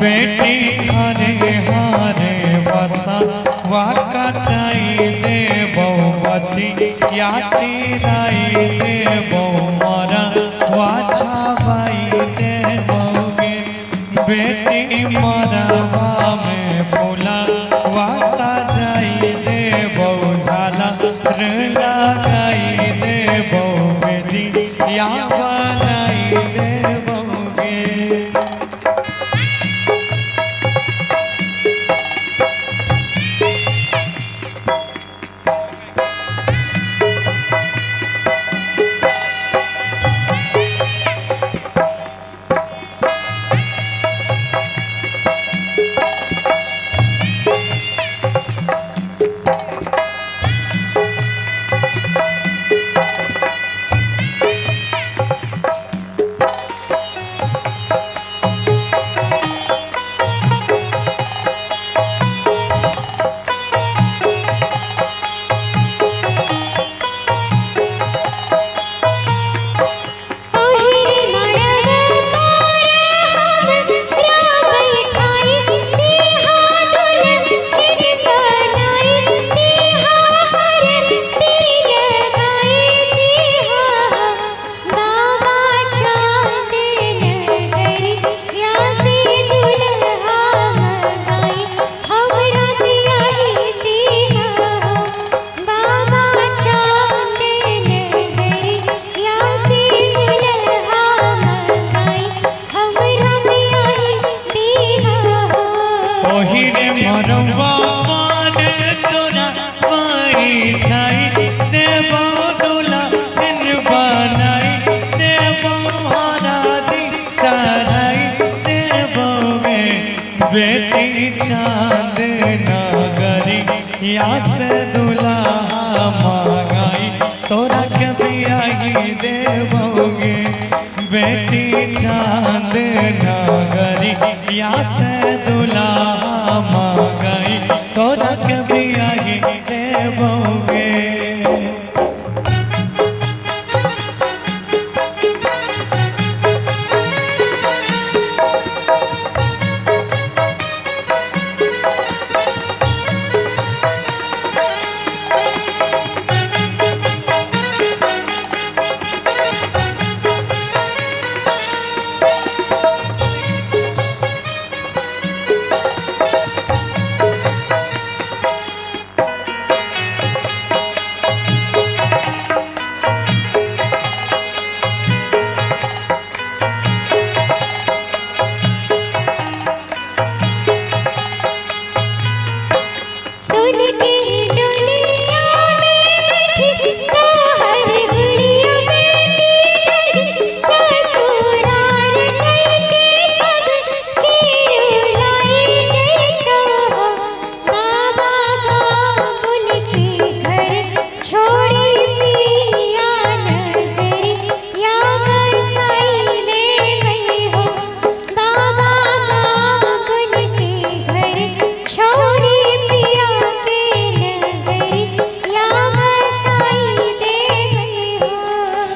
बेटी हरे हरे बसा वाकटाई दे बहुवती या चिराई दे बहुमरा वाछाबाई दे बहुगे बेटी मरवा में फूला वासा जाई दे बहु झाला लगाई दे बहु बेटी या बनाई दे बहुगे। बेटी चांद नगरी या से दुल्हा मंगाई तोरा के बियाही देवोगे बेटी चांद नगरी या से दुल्हा मंगाई तोरा के बियाही देवोगे।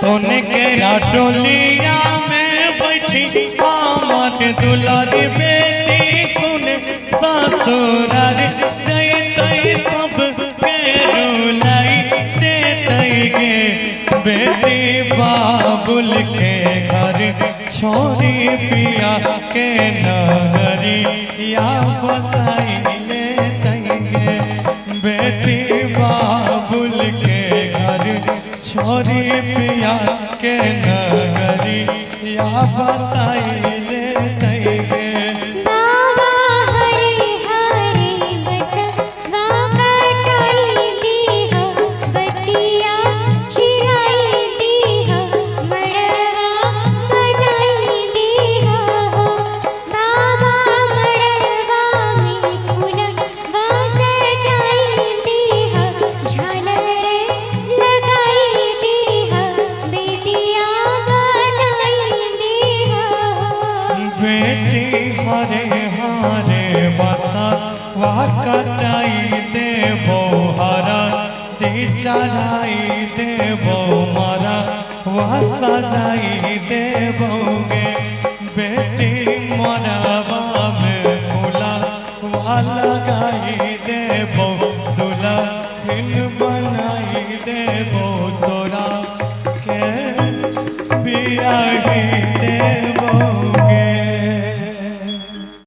सोने के डोलिया में बैठी हमर दुलारी बेटी सुन ससुरार जैतै सब के रुलाई देतै गे बेटी बाबुल के घर छोरी पिया के नगरी या बसाई लेतै गे बेटी बाबुल के घर छोरी तोहरी पिया के नगरी या बसाई ले तैगे बाबा हरे हरे बस वाकटाई दीहा बतिया चिराई दीहा मड़वा बनाई दीहा हो बाबा मड़वा में फूलवा सजाई दीहा झालर लगाई दीहा बेटिया बनाई दीहा बेटी हरे हरे बसा वाकटाई देबो हरा दे चढ़ाई देबो मारा वा सजाई देबोगे बेटी मरवा में फूला वा लगाई देबो दुल्हन बनाई देबो तोरा के बियाही दे